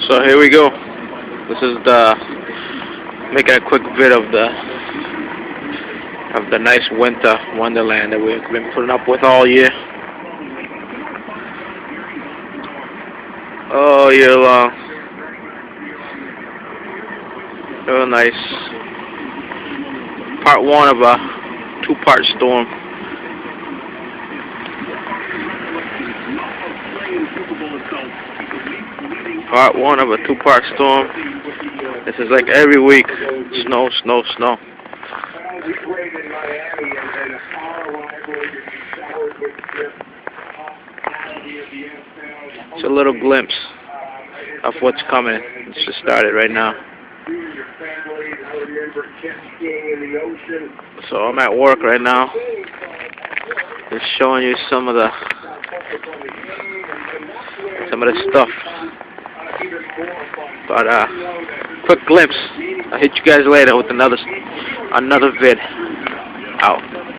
So here we go. This is the making a quick vid of the nice winter wonderland that we've been putting up with all year. All year long. Real nice. Part one of a two-part storm. Part one of a two-part storm. This is like every week. Snow, snow, snow. It's a little glimpse of what's coming. It's just started right now. So I'm at work right now. Just showing you some of the stuff. But quick glimpse. I'll hit you guys later with another vid. Out.